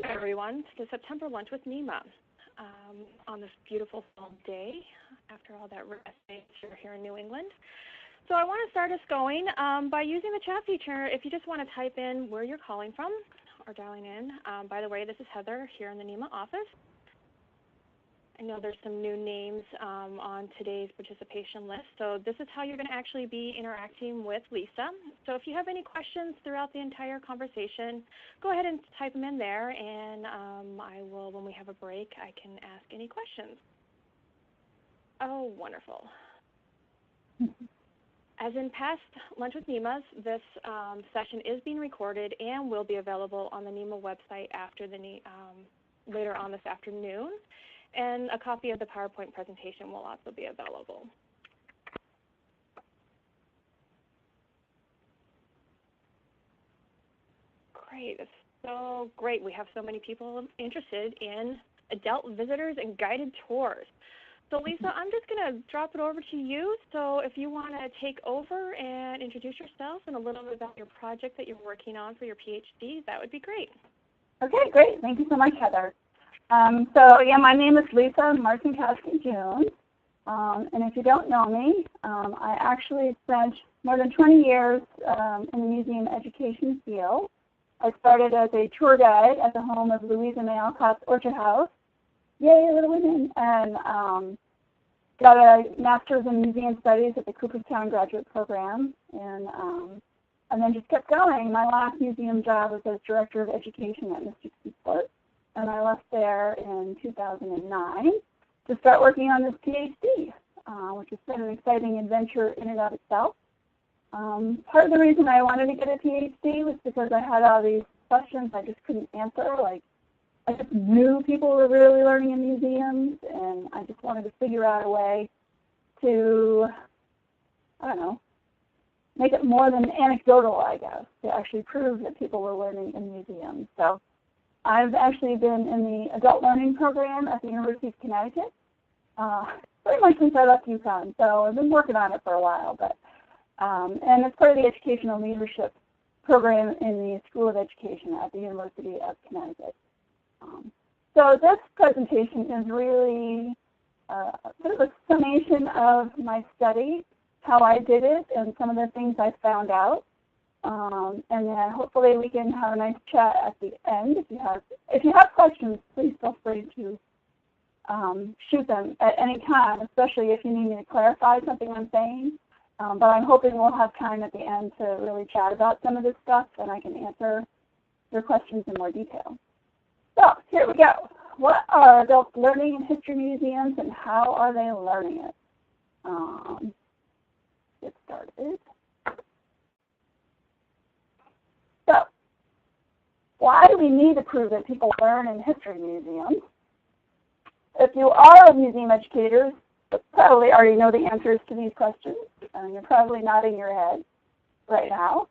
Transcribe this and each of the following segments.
Welcome, everyone, to the September Lunch with NEMA on this beautiful fall day after all that rest here in New England. So I want to start us going by using the chat feature. If you just want to type in where you're calling from or dialing in. By the way, this is Heather here in the NEMA office. I know there's some new names on today's participation list. So this is how you're going to actually be interacting with Lisa. So if you have any questions throughout the entire conversation, go ahead and type them in there, and I will, when we have a break, I can ask any questions. Oh, wonderful. As in past Lunch with NEMAs, this session is being recorded and will be available on the NEMA website after the later on this afternoon. And a copy of the PowerPoint presentation will also be available. Great, it's so great. We have so many people interested in adult visitors and guided tours. So Lisa, I'm just going to drop it over to you. So if you want to take over and introduce yourself and a little bit about your project that you're working on for your PhD, that would be great. Okay, great. Thank you so much, Heather. My name is Lisa Marcinkowski June, and if you don't know me, I actually spent more than 20 years in the museum education field. I started as a tour guide at the home of Louisa May Alcott's Orchard House, yay, Little Women, and got a master's in museum studies at the Cooperstown Graduate Program, and then just kept going. My last museum job was as director of education at Mr. Seaport. And I left there in 2009 to start working on this PhD, which has been an exciting adventure in and of itself. Part of the reason I wanted to get a PhD was because I had all these questions I just couldn't answer. Like, I just knew people were really learning in museums, and I just wanted to figure out a way to, I don't know, make it more than anecdotal, I guess, to actually prove that people were learning in museums. So I've actually been in the adult learning program at the University of Connecticut pretty much since I left UConn. So I've been working on it for a while, but and it's part of the educational leadership program in the School of Education at the University of Connecticut. So this presentation is really sort of a summation of my study, how I did it, and some of the things I found out. And then hopefully we can have a nice chat at the end. If you have questions, please feel free to shoot them at any time, especially if you need me to clarify something I'm saying. But I'm hoping we'll have time at the end to really chat about some of this stuff, and I can answer your questions in more detail. So here we go. What are adults learning in history museums, and how are they learning it? Get started. So, why do we need to prove that people learn in history museums? If you are a museum educator, you probably already know the answers to these questions, and you're probably nodding your head right now.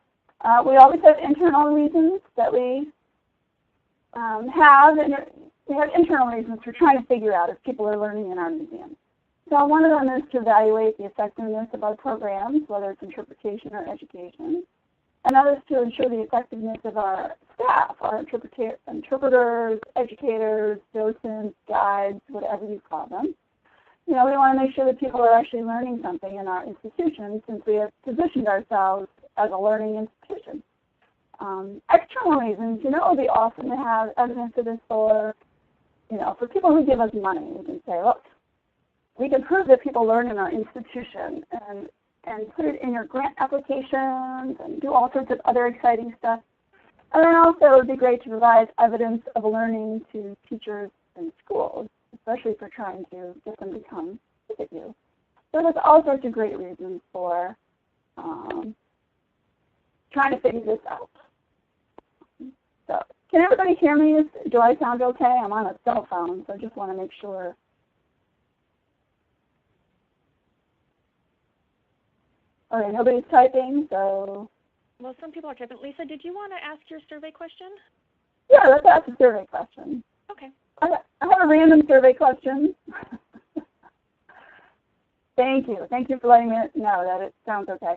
We always have internal reasons that we have, and we have internal reasons for trying to figure out if people are learning in our museums. So one of them is to evaluate the effectiveness of our programs, whether it's interpretation or education. Another is to ensure the effectiveness of our staff, our interpreters, educators, docents, guides, whatever you call them. You know, we want to make sure that people are actually learning something in our institution, since we have positioned ourselves as a learning institution. External reasons, we often have evidence of this for people who give us money. We can say, look, we can prove that people learn in our institution, and put it in your grant applications and do all sorts of other exciting stuff. And then also it would be great to provide evidence of learning to teachers in schools, especially for trying to get them to come visit you. So there's all sorts of great reasons for trying to figure this out. So can everybody hear me? Do I sound okay? I'm on a cell phone, so I just want to make sure. All right, nobody's typing, so. Well, some people are typing. Lisa, did you want to ask your survey question? Yeah, let's ask a survey question. Okay. I have a random survey question. Thank you. Thank you for letting me know that it sounds okay.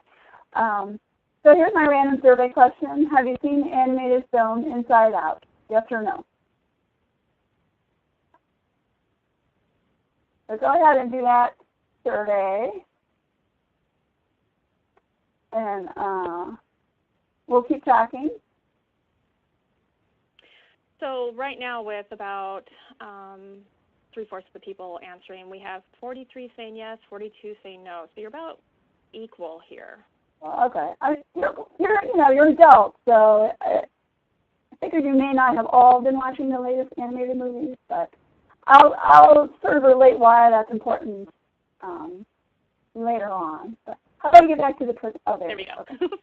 So here's my random survey question. Have you seen the animated film Inside Out? Yes or no? So go ahead and do that survey. And we'll keep talking. So right now with about 3/4 of the people answering, we have 43 saying yes, 42 saying no. So you're about equal here. Well, okay. You're adults, so I figured you may not have all been watching the latest animated movies, but I'll sort of relate why that's important later on. But how about we get back to the person? Oh, there we go. Okay.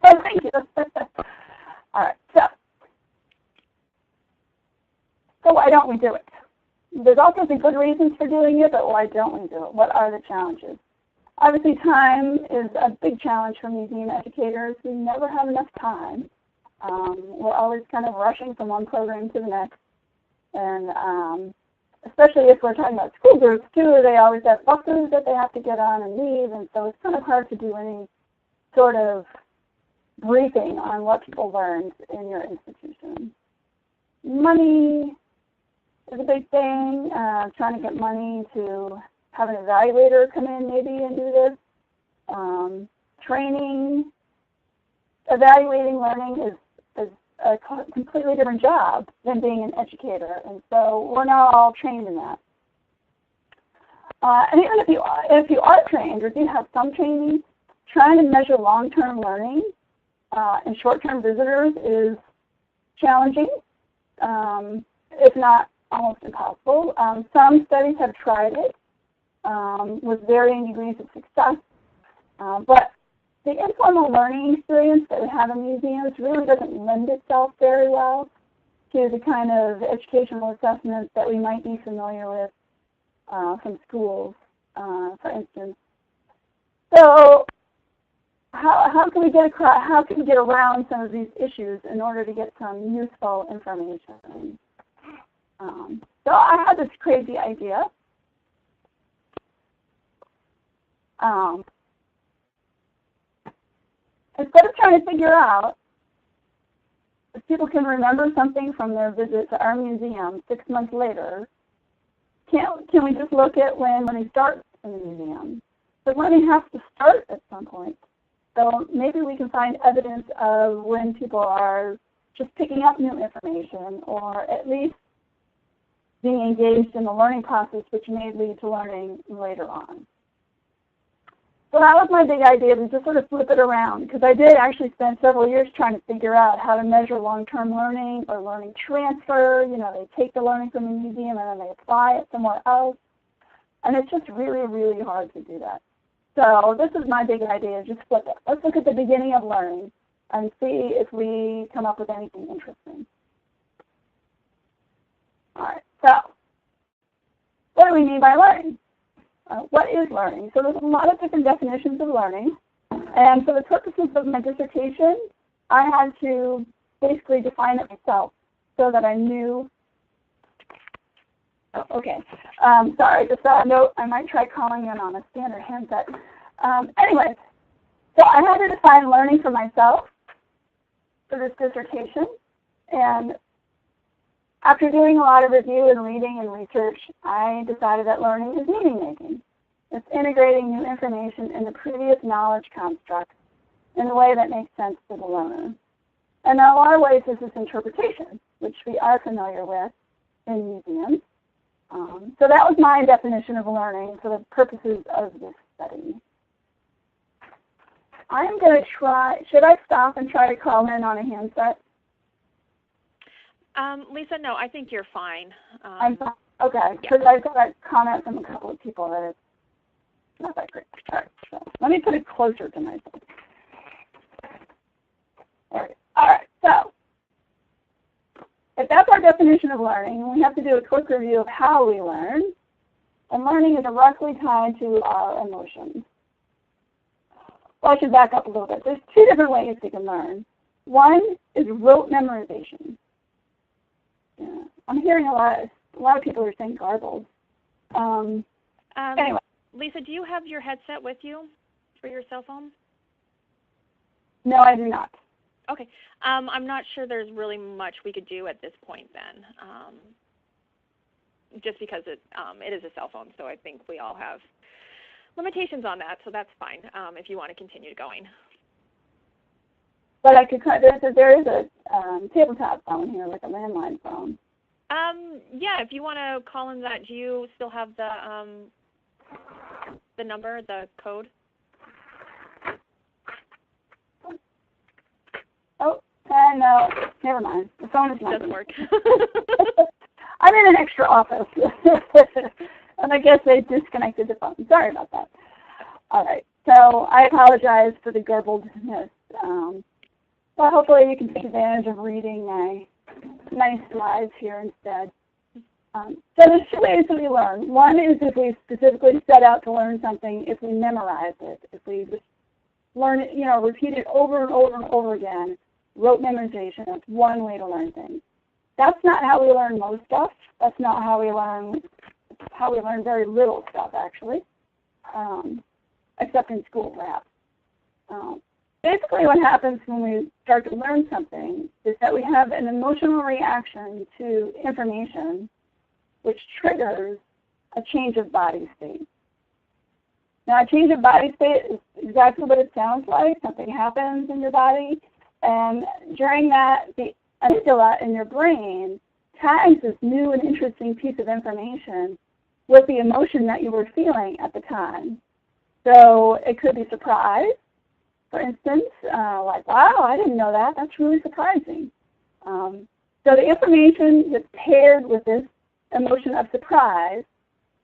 Oh, thank you. All right. So why don't we do it? There's also some good reasons for doing it, but why don't we do it? What are the challenges? Obviously, time is a big challenge for museum educators. We never have enough time. We're always kind of rushing from one program to the next. And especially if we're talking about school groups, too, they always have buses that they have to get on and leave. And so it's kind of hard to do any sort of briefing on what people learned in your institution. Money is a big thing, trying to get money to have an evaluator come in maybe and do this. Training, evaluating learning is a completely different job than being an educator, and so we're not all trained in that. And even if you are trained or do have some training, trying to measure long-term learning and short-term visitors is challenging, if not almost impossible. Some studies have tried it with varying degrees of success, but the informal learning experience that we have in museums really doesn't lend itself very well to the kind of educational assessments that we might be familiar with from schools, for instance. So how can we get around some of these issues in order to get some useful information? So I had this crazy idea. Instead of trying to figure out if people can remember something from their visit to our museum 6 months later, can we just look at when learning starts in the museum? But learning has to start at some point. So maybe we can find evidence of when people are just picking up new information or at least being engaged in the learning process, which may lead to learning later on. So that was my big idea, to just sort of flip it around, because I did actually spend several years trying to figure out how to measure long-term learning or learning transfer. You know, they take the learning from the museum and then they apply it somewhere else. And it's just really, really hard to do that. So this is my big idea, just flip it. Let's look at the beginning of learning and see if we come up with anything interesting. All right, so what do we mean by learning? What is learning? So there's a lot of different definitions of learning. And for the purposes of my dissertation, I had to basically define it myself so that I knew. Oh, okay. Sorry, just a note. I might try calling in on a standard handset. Anyway, so I had to define learning for myself for this dissertation. And after doing a lot of review and reading and research, I decided that learning is meaning making. It's integrating new information into previous knowledge constructs in a way that makes sense to the learner. And in a lot of ways, this is interpretation, which we are familiar with in museums. So that was my definition of learning for the purposes of this study. I'm going to try, should I stop and try to call in on a handset? Lisa, no, I think you're fine. I'm fine. Okay, because I've got a comment from a couple of people that it's not that great. All right, so let me put it closer to myself. All right, so if that's our definition of learning, we have to do a quick review of how we learn. And learning is directly tied to our emotions. Well, I should back up a little bit. There's two different ways we can learn. One is rote memorization. Yeah. I'm hearing a lot of people are saying garbled. Anyway. Lisa, do you have your headset with you for your cell phone? No, I do not. Okay. I'm not sure there's really much we could do at this point then. just because it is a cell phone, so I think we all have limitations on that, so that's fine if you want to continue going. But I could, there is a tabletop phone here, like a landline phone. Yeah, if you want to call in that, do you still have the number, the code? Oh, no, never mind. The phone is not. Doesn't work. I'm in an extra office, and I guess they disconnected the phone. Sorry about that. All right, so I apologize for the garbledness. But hopefully you can take advantage of reading my nice slides here instead. So there's two ways that we learn. One is if we specifically set out to learn something, if we memorize it, if we just learn it, repeat it over and over and over again. Rote memorization, that's one way to learn things. That's not how we learn most stuff. That's not how we learn very little stuff, actually, except in school, perhaps. Basically what happens when we start to learn something is that we have an emotional reaction to information which triggers a change of body state. Now, a change of body state is exactly what it sounds like. Something happens in your body, and during that, the amygdala in your brain tags this new and interesting piece of information with the emotion that you were feeling at the time. So it could be surprise, for instance, like, wow, I didn't know that. That's really surprising. So the information gets paired with this emotion of surprise,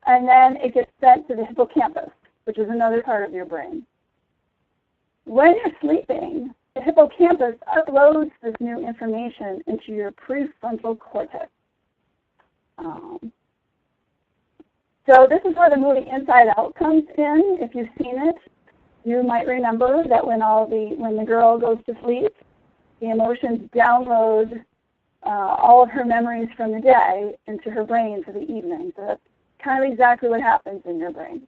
and then it gets sent to the hippocampus, which is another part of your brain. When you're sleeping, the hippocampus uploads this new information into your prefrontal cortex. So this is where the movie Inside Out comes in. If you've seen it, you might remember that when the girl goes to sleep, the emotions download all of her memories from the day into her brain for the evening. So that's kind of exactly what happens in your brain.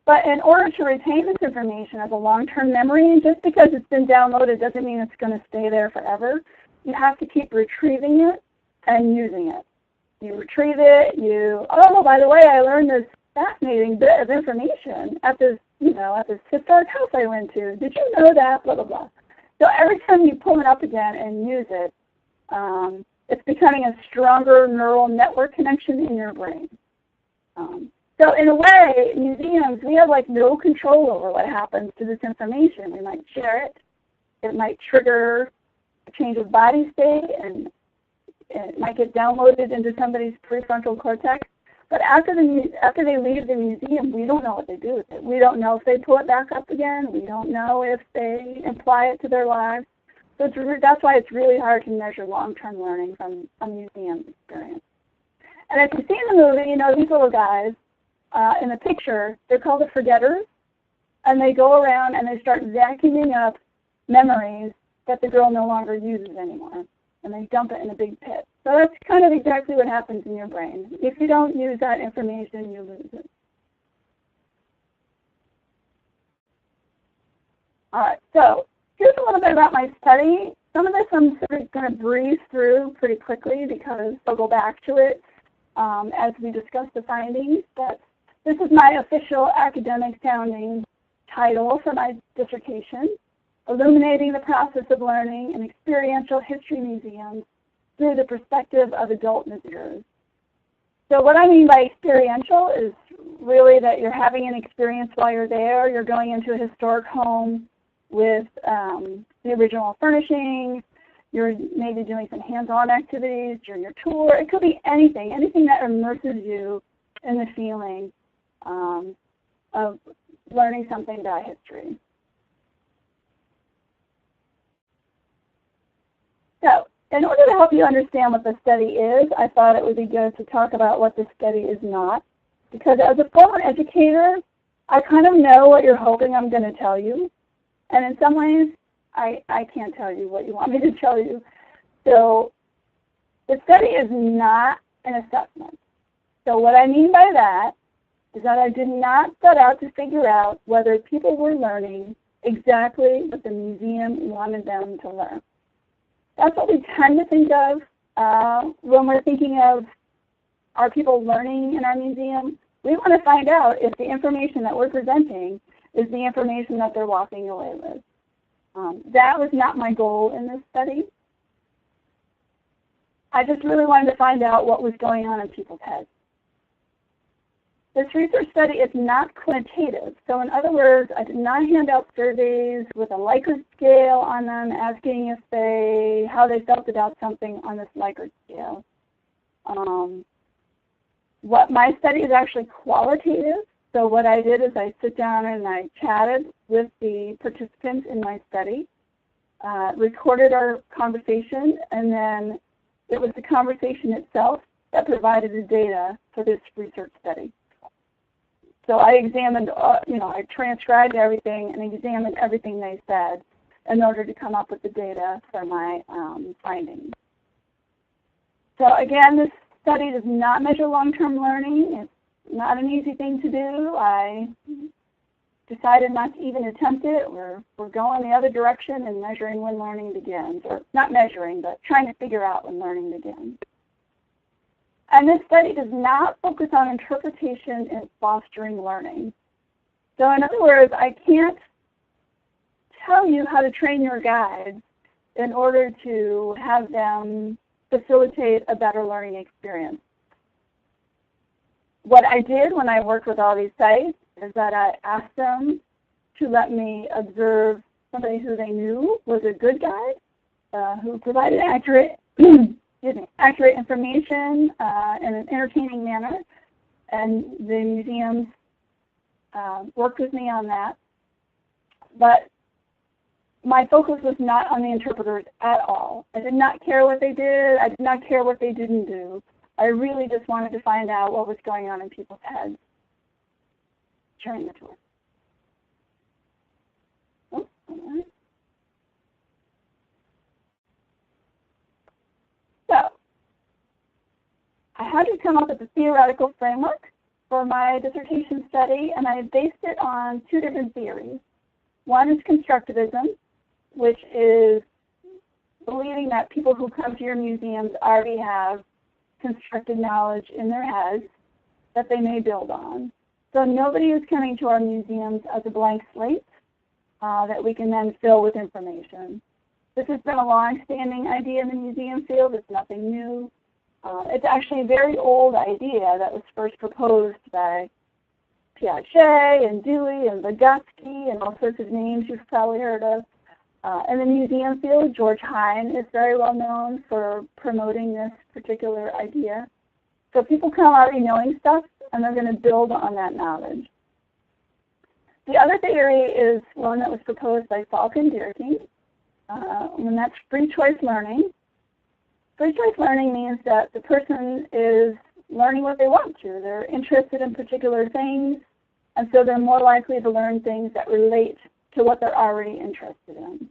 But in order to retain this information as a long-term memory, just because it's been downloaded doesn't mean it's going to stay there forever. You have to keep retrieving it and using it. You retrieve it, oh, by the way, I learned this fascinating bit of information at this historic house I went to. Did you know that? Blah, blah, blah. So every time you pull it up again and use it, it's becoming a stronger neural network connection in your brain. So in a way, museums, we have no control over what happens to this information. We might share it. It might trigger a change of body state, and it might get downloaded into somebody's prefrontal cortex. But after they leave the museum, we don't know what they do with it. We don't know if they pull it back up again. We don't know if they apply it to their lives. So that's why it's really hard to measure long-term learning from a museum experience. And if you see in the movie, these little guys in the picture, they're called the forgetters, and they go around and they start vacuuming up memories that the girl no longer uses anymore, and they dump it in a big pit. So that's kind of exactly what happens in your brain. If you don't use that information, you lose it. All right, so here's a little bit about my study. Some of this I'm sort of going to breeze through pretty quickly because I'll go back to it as we discuss the findings. But this is my official academic sounding title for my dissertation, Illuminating the Process of Learning in Experiential History Museums through the Perspective of Adult Visitors. So what I mean by experiential is really that you're having an experience while you're there. You're going into a historic home with the original furnishings. You're maybe doing some hands-on activities during your tour. It could be anything that immerses you in the feeling of learning something about history. So, in order to help you understand what the study is, I thought it would be good to talk about what the study is not. Because as a former educator, I kind of know what you're hoping I'm going to tell you. And in some ways, I can't tell you what you want me to tell you. So the study is not an assessment. So what I mean by that is that I did not set out to figure out whether people were learning exactly what the museum wanted them to learn. That's what we tend to think of when we're thinking of are people learning in our museum? We want to find out if the information that we're presenting is the information that they're walking away with. That was not my goal in this study. I just really wanted to find out what was going on in people's heads. This research study is not quantitative. So in other words, I did not hand out surveys with a Likert scale on them asking how they felt about something on this Likert scale. What my study is actually qualitative. So what I did is I sit down and I chatted with the participants in my study, recorded our conversation, and then it was the conversation itself that provided the data for this research study. So I examined, I transcribed everything and examined everything they said in order to come up with the data for my findings. So again, this study does not measure long-term learning. It's not an easy thing to do. I decided not to even attempt it. We're going the other direction and measuring when learning begins, or not measuring, but trying to figure out when learning begins. And this study does not focus on interpretation and fostering learning. So in other words, I can't tell you how to train your guides in order to have them facilitate a better learning experience. What I did when I worked with all these sites is that I asked them to let me observe somebody who they knew was a good guide, who provided accurate information in an entertaining manner, and the museums worked with me on that. But my focus was not on the interpreters at all. I did not care what they did. I did not care what they didn't do. I really just wanted to find out what was going on in people's heads during the tour. Oh, all right. So, I had to come up with a theoretical framework for my dissertation study, and I based it on two different theories. One is constructivism, which is believing that people who come to your museums already have constructed knowledge in their heads that they may build on. So nobody is coming to our museums as a blank slate that we can then fill with information. This has been a long-standing idea in the museum field. It's nothing new. It's actually a very old idea that was first proposed by Piaget and Dewey and Vygotsky and all sorts of names you've probably heard of. In the museum field, George Hine is very well known for promoting this particular idea. So people come already knowing stuff, and they're going to build on that knowledge. The other theory is one that was proposed by Falk and Dierking, and that's free choice learning. Free choice learning means that the person is learning what they want to. They're interested in particular things, and so they're more likely to learn things that relate to what they're already interested in.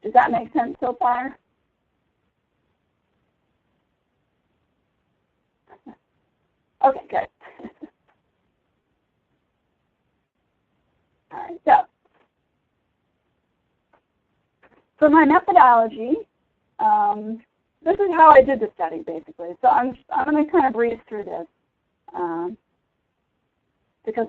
Does that make sense so far? Okay, good. All right, so for my methodology, this is how I did the study, basically. So I'm going to kind of breeze through this because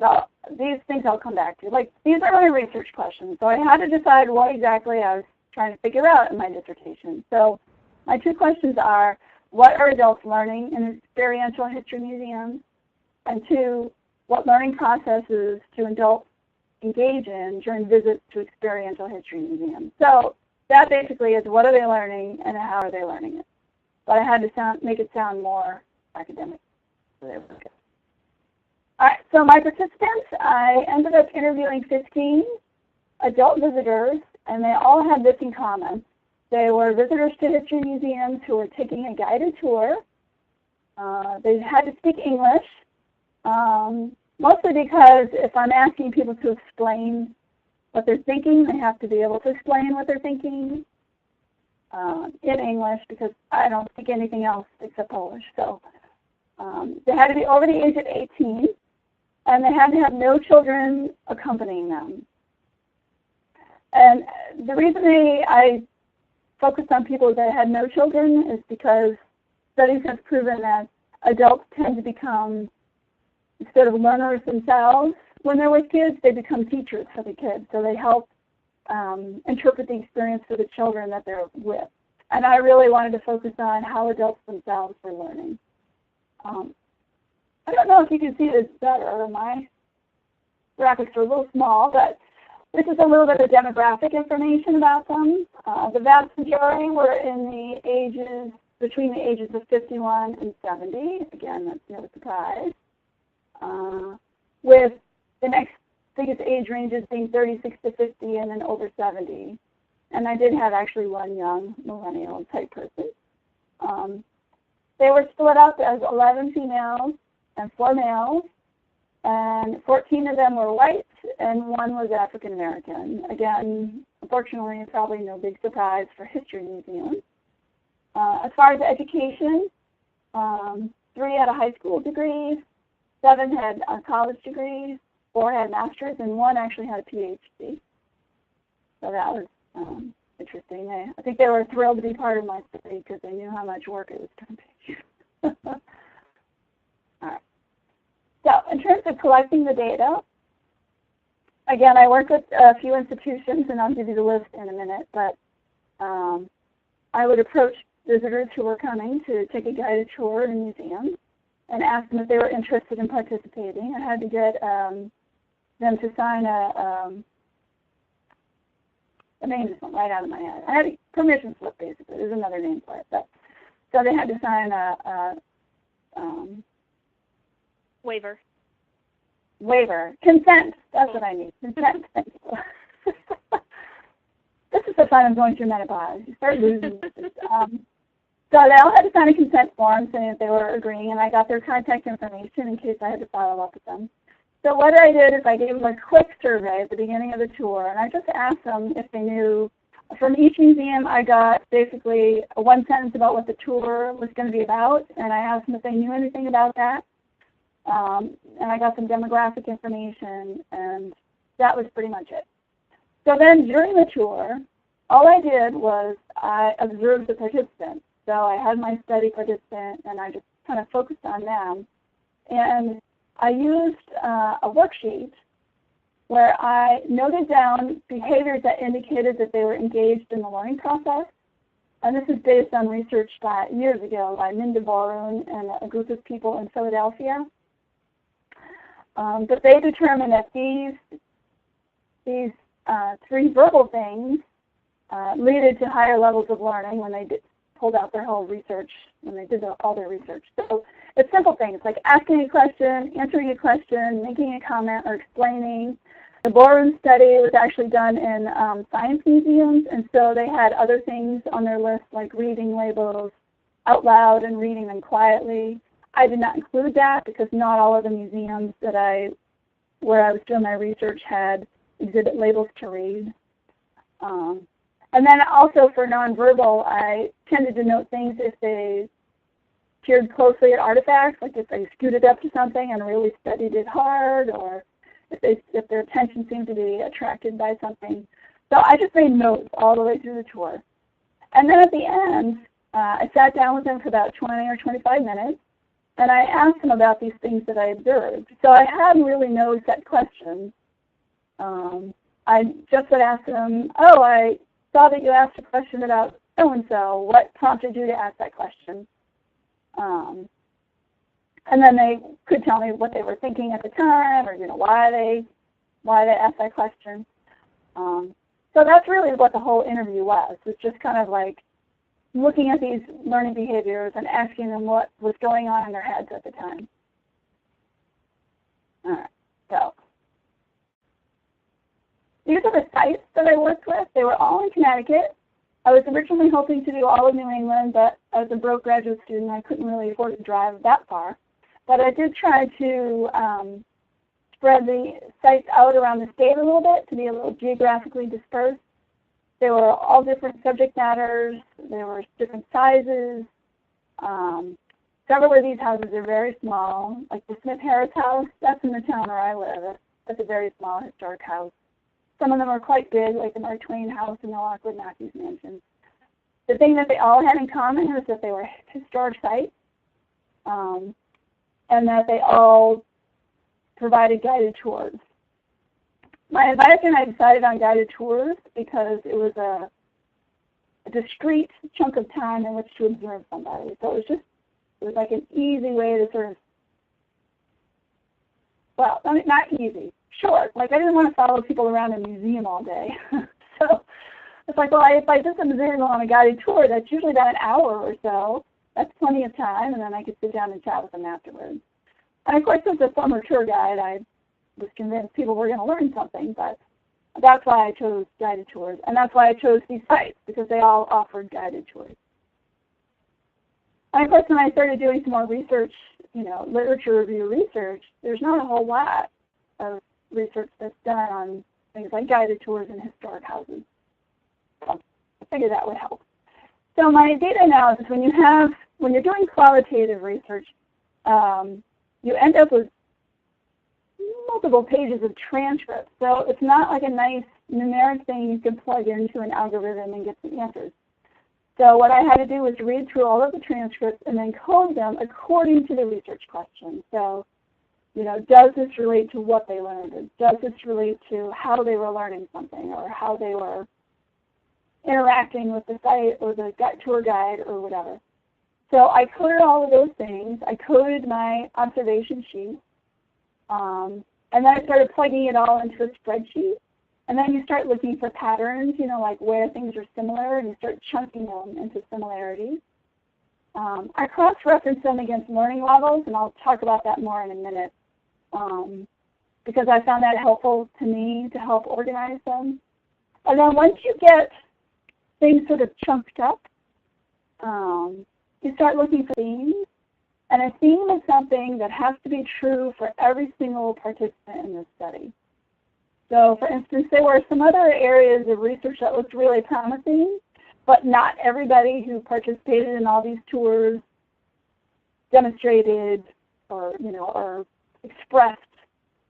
these things I'll come back to. Like, these are my research questions, so I had to decide what exactly I was trying to figure out in my dissertation. So my two questions are, what are adults learning in experiential history museums? And two, what learning processes do adults engage in during visits to experiential history museums? So that basically is, what are they learning and how are they learning it? But I had to make it sound more academic. So there we go. All right, so my participants, I ended up interviewing 15 adult visitors, and they all had this in common. They were visitors to history museums who were taking a guided tour. They had to speak English, mostly because if I'm asking people to explain what they're thinking, they have to be able to explain what they're thinking in English, because I don't speak anything else except Polish. So they had to be over the age of 18, and they had to have no children accompanying them. And the reason I focused on people that had no children is because studies have proven that adults tend to become, instead of learners themselves, when they're with kids, they become teachers for the kids. So they help interpret the experience for the children that they're with. And I really wanted to focus on how adults themselves were learning. I don't know if you can see this better. My graphics are a little small, but this is a little bit of demographic information about them. The vast majority were in the ages, between the ages of 51 and 70. Again, that's no surprise. With the next biggest age ranges being 36 to 50 and then over 70. And I did have actually one young millennial type person. They were split up as 11 females and 4 males, and 14 of them were white and 1 was African American. Again, unfortunately, probably no big surprise for history museums. As far as education, 3 had a high school degree, 7 had a college degree, 4 had masters, and 1 actually had a PhD. So that was interesting. I think they were thrilled to be part of my study because they knew how much work it was going to take. All right. So in terms of collecting the data, again, I work with a few institutions, and I'll give you the list in a minute, but I would approach visitors who were coming to take a guided tour in a museum and ask them if they were interested in participating. I had to get them to sign the name just went right out of my head. I had a permission slip, basically. There's another name for it. But, so they had to sign a waiver. Waiver. Consent. That's what I need. Consent. Thank you. This is the fun of going through menopause. You start losing this. So they all had to sign a consent form saying that they were agreeing, and I got their contact information in case I had to follow up with them. So what I did is I gave them a quick survey at the beginning of the tour, and I just asked them if they knew. From each museum, I got basically one sentence about what the tour was going to be about, and I asked them if they knew anything about that. And I got some demographic information, and that was pretty much it. So then during the tour, all I did was I observed the participants. So I had my study participant, and I just kind of focused on them. And I used a worksheet where I noted down behaviors that indicated that they were engaged in the learning process. And this is based on research years ago by Minda Borun and a group of people in Philadelphia. But they determined that these 3 verbal things leaded to higher levels of learning when they pulled out their whole research, when they did all their research. So it's simple things like asking a question, answering a question, making a comment, or explaining. The Borun study was actually done in science museums, and so they had other things on their list like reading labels out loud and reading them quietly. I did not include that because not all of the museums where I was doing my research had exhibit labels to read. And then also for nonverbal, I tended to note things if they peered closely at artifacts, like if they scooted up to something and really studied it hard, or if their attention seemed to be attracted by something. So I just made notes all the way through the tour. And then at the end, I sat down with them for about 20 or 25 minutes, and I asked them about these things that I observed. So I had really no set questions. I just would ask them, oh, I saw that you asked a question about so-and-so. What prompted you to ask that question? And then they could tell me what they were thinking at the time, or why they asked that question. So that's really what the whole interview was. It's just kind of like looking at these learning behaviors and asking them what was going on in their heads at the time. All right, so these are the sites that I worked with. They were all in Connecticut. I was originally hoping to do all of New England, but as a broke graduate student, I couldn't really afford to drive that far. But I did try to spread the sites out around the state a little bit to be a little geographically dispersed. They were all different subject matters. They were different sizes. Several of these houses are very small, like the Smith-Harris house. That's in the town where I live. That's a very small historic house. Some of them are quite big, like the Mark Twain house and the Lockwood Matthews Mansion. the thing that they all had in common was that they were historic sites, and that they all provided guided tours. My advisor and I decided on guided tours because it was a discrete chunk of time in which to observe somebody. So it was like an easy way to sort of, well, I mean, not easy, short. Like I didn't want to follow people around a museum all day. So it's like, well, if I just observe on a guided tour, that's usually about an hour or so. That's plenty of time, and then I could sit down and chat with them afterwards. And of course, as a former tour guide, I was convinced people were going to learn something, but that's why I chose guided tours, and that's why I chose these sites, because they all offered guided tours. And of course, when I started doing some more research, literature review research, there's not a whole lot of research that's done on things like guided tours in historic houses. So I figured that would help. So my data analysis, when you're doing qualitative research, you end up with multiple pages of transcripts. So it's not like a nice numeric thing you can plug into an algorithm and get the answers. So what I had to do was read through all of the transcripts and then code them according to the research question. So, does this relate to what they learned? Or does this relate to how they were learning something, or how they were interacting with the site or the tour guide or whatever? So I coded all of those things. I coded my observation sheet. And then I started plugging it all into a spreadsheet. And then you start looking for patterns, like where things are similar, and you start chunking them into similarities. I cross-reference them against learning levels, and I'll talk about that more in a minute, because I found that helpful to me to help organize them. And then once you get things sort of chunked up, you start looking for themes. And a theme is something that has to be true for every single participant in this study. So, for instance, there were some other areas of research that looked really promising, but not everybody who participated in all these tours demonstrated or expressed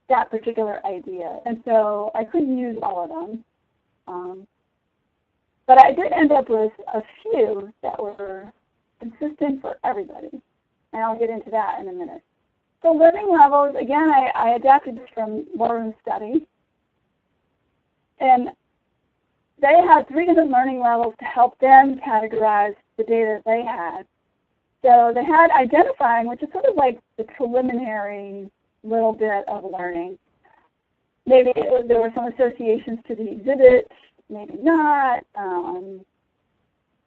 that particular idea. And so I couldn't use all of them. But I did end up with a few that were consistent for everybody. And I'll get into that in a minute. So learning levels, again, I adapted this from Warren's study. And they had 3 different learning levels to help them categorize the data that they had. So they had identifying, which is sort of like the preliminary little bit of learning. Maybe there were some associations to the exhibit, maybe not.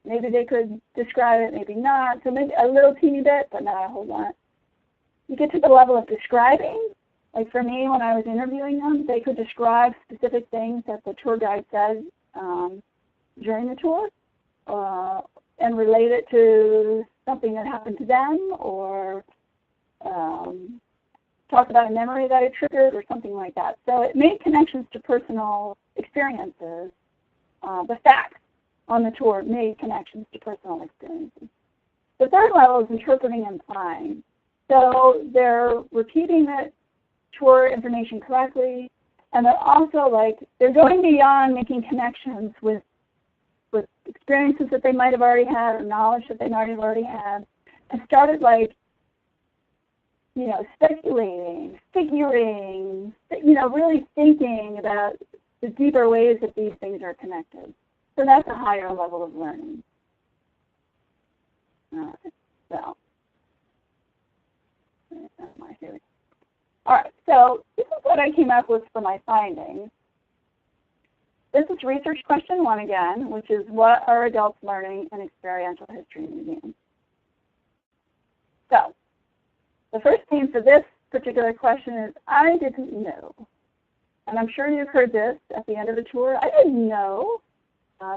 Maybe they could describe it, maybe not. So maybe a little teeny bit, but not a whole lot. You get to the level of describing. Like for me, when I was interviewing them, they could describe specific things that the tour guide said during the tour and relate it to something that happened to them, or talk about a memory that it triggered or something like that. So it made connections to personal experiences. The facts on the tour made connections to personal experiences. The third level is interpreting and applying. So they're repeating the tour information correctly, and they're also they're going beyond making connections with experiences that they might have already had or knowledge that they might have already had, and started speculating, figuring, really thinking about the deeper ways that these things are connected. So that's a higher level of learning. All right, so this is what I came up with for my findings. This is research question 1 again, which is, what are adults learning in experiential history museums? So the first theme for this particular question is, I didn't know. And I'm sure you've heard this at the end of the tour. I didn't know.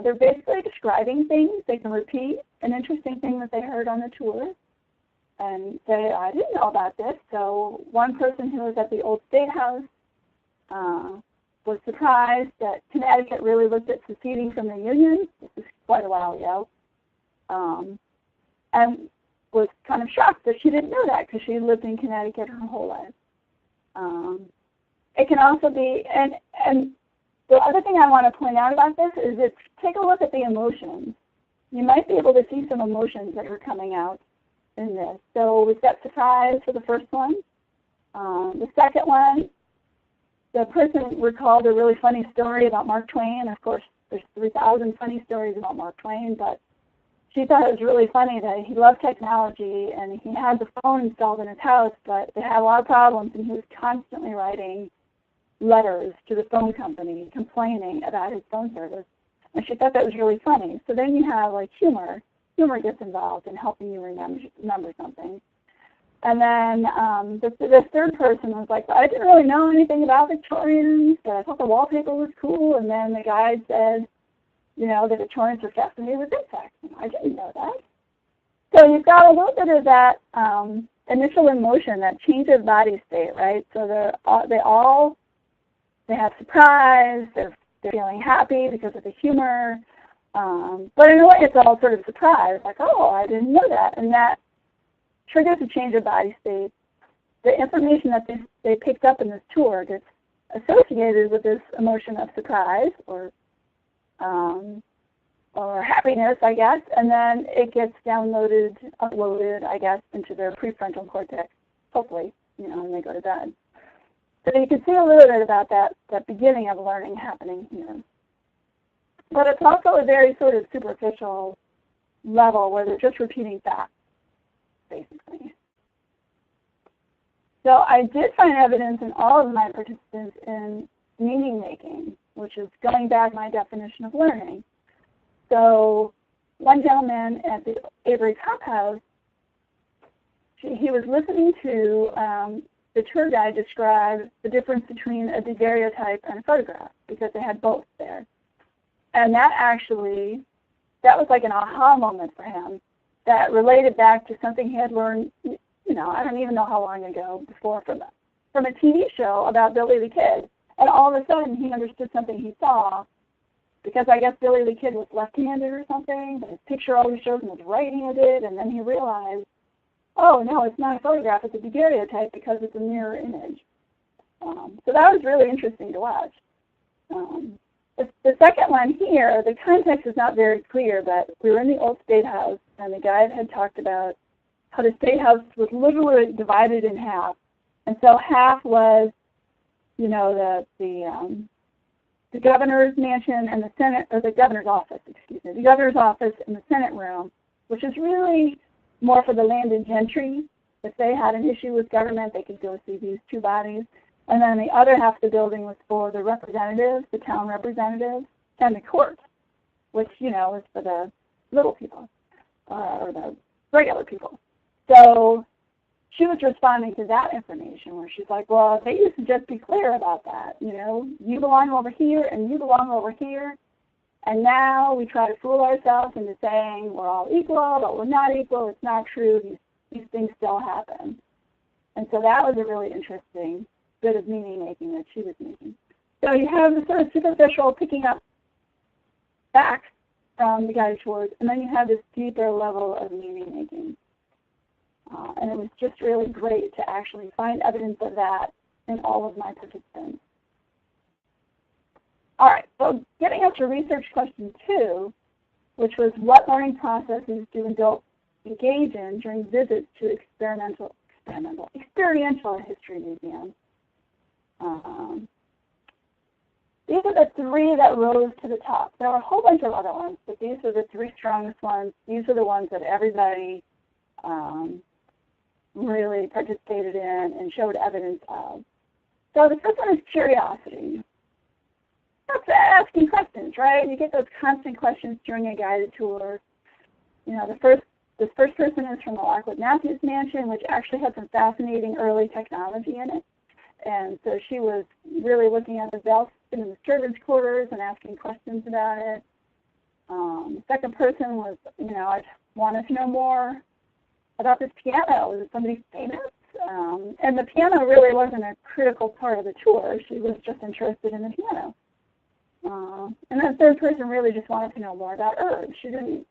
They're basically describing things. They can repeat an interesting thing that they heard on the tour and say, I didn't know about this. So one person who was at the old State House was surprised that Connecticut really looked at seceding from the Union. This is quite a while ago. And was kind of shocked that she didn't know that because she had lived in Connecticut her whole life. It can also be, and the other thing I want to point out about this is take a look at the emotions. you might be able to see some emotions that are coming out in this. So we've got surprise for the first one. The second one, the person recalled a really funny story about Mark Twain. Of course, there's 3,000 funny stories about Mark Twain, but she thought it was really funny that he loved technology and he had the phone installed in his house, but they had a lot of problems and he was constantly writing letters to the phone company complaining about his phone service. And she thought that was really funny. So then you have like humor. Humor gets involved in helping you remember something. And then the third person was like, I didn't really know anything about Victorians, but I thought the wallpaper was cool. And then the guide said, you know, the Victorians were fascinated with insects. I didn't know that. So you've got a little bit of that initial emotion, that change of body state, right? So they have surprise, they're feeling happy because of the humor. But in a way, it's all sort of surprise, like, oh, I didn't know that. And that triggers a change of body state. The information that they picked up in this tour gets associated with this emotion of surprise or happiness, I guess, and then it gets uploaded, I guess, into their prefrontal cortex, hopefully, you know, when they go to bed. So you can see a little bit about that beginning of learning happening here. But it's also a very sort of superficial level where they're just repeating facts, basically. So I did find evidence in all of my participants in meaning making, which is going back my definition of learning. So one gentleman at the Avery Cop House, he was listening to the tour guide describe the difference between a daguerreotype and a photograph because they had both there. And that was like an aha moment for him that related back to something he had learned, you know, I don't even know how long ago before from a TV show about Billy the Kid. And all of a sudden he understood something he saw because I guess Billy the Kid was left-handed or something, but his picture always shows him his right-handed, and then he realized, oh, no, it's not a photograph, it's a daguerreotype because it's a mirror image. So that was really interesting to watch. The second one here, the context is not very clear, but we were in the old State House, and the guide had talked about how the State House was literally divided in half. And so half was, you know, the governor's mansion and the Senate, or the governor's office, the governor's office and the Senate room, which is really more for the landed gentry. If they had an issue with government, they could go see these two bodies. And then the other half of the building was for the representatives, the town representatives, and the court, which, you know, is for the little people, or the regular people. So she was responding to that information where she's like, well, they used to just be clear about that. You know, you belong over here and you belong over here. And now we try to fool ourselves into saying we're all equal, but we're not equal. It's not true. These things still happen. And so that was a really interesting bit of meaning making that she was making. So you have the sort of superficial picking up facts from the guided tours, and then you have this deeper level of meaning making. And it was just really great to actually find evidence of that in all of my participants. All right, so getting up to research question 2, which was what learning processes do adults engage in during visits to experiential history museums? These are the 3 that rose to the top. There were a whole bunch of other ones, but these are the 3 strongest ones. These are the ones that everybody really participated in and showed evidence of. So the first one is curiosity. That's asking questions, right? You get those constant questions during a guided tour. You know, this first person is from the Lockwood Matthews Mansion, which actually had some fascinating early technology in it. And so she was really looking at the bell system in the servants' quarters and asking questions about it. The second person was, you know, I wanted to know more about this piano. Was it somebody famous? And the piano really wasn't a critical part of the tour. She was just interested in the piano. And the third person really just wanted to know more about herbs. She didn't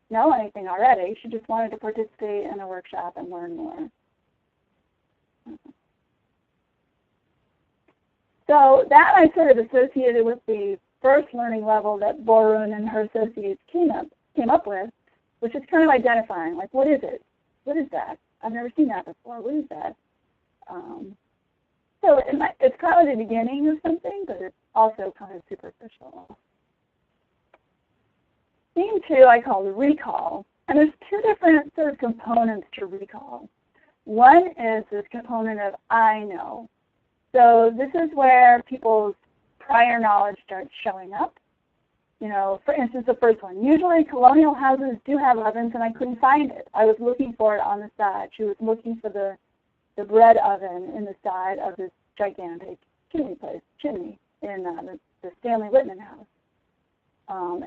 know anything already. She just wanted to participate in a workshop and learn more. So that I sort of associated with the first learning level that Borun and her associates came came up with, which is kind of identifying, like, what is it? What is that? I've never seen that before. What is that? So it's probably the beginning of something, but it's also kind of superficial. Theme 2 I call the recall. And there's two different sort of components to recall. One is this component of I know. So this is where people's prior knowledge starts showing up. For instance, the first one. Usually colonial houses do have ovens, and I couldn't find it. I was looking for it on the side. She was looking for the bread oven in the side of this gigantic chimney in the Stanley Whitman house.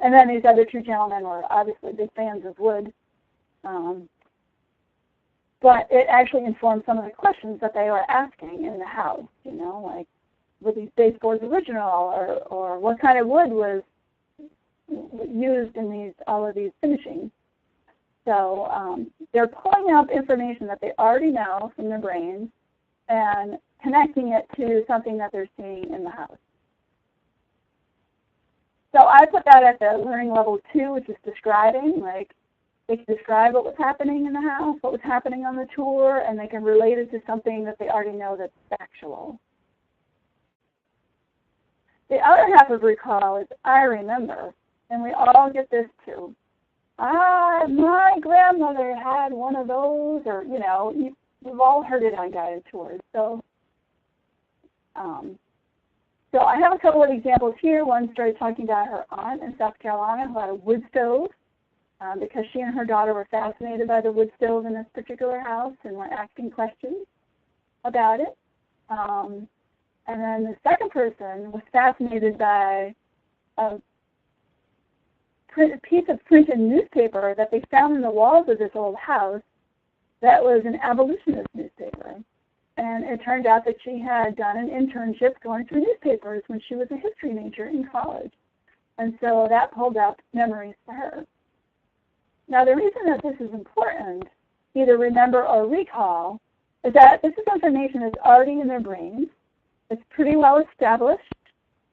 And then these other two gentlemen were obviously big fans of wood. But it actually informed some of the questions that they were asking in the house, like, were these baseboards original, or what kind of wood was used in all of these finishings. So they're pulling up information that they already know from their brains and connecting it to something that they're seeing in the house. So I put that at the learning level 2, which is describing. Like, they can describe what was happening in the house, what was happening on the tour, and they can relate it to something that they already know that's factual. The other half of recall is I remember, and we all get this too. My grandmother had one of those, or, we've all heard it on guided tours. So I have a couple of examples here. One started talking about her aunt in South Carolina who had a wood stove because she and her daughter were fascinated by the wood stove in this particular house and were asking questions about it. And then the second person was fascinated by a piece of printed newspaper that they found in the walls of this old house that was an abolitionist newspaper. And it turned out that she had done an internship going through newspapers when she was a history major in college. And so that pulled up memories for her. Now, the reason that this is important, either remember or recall, is that this is information that's already in their brains. It's pretty well established.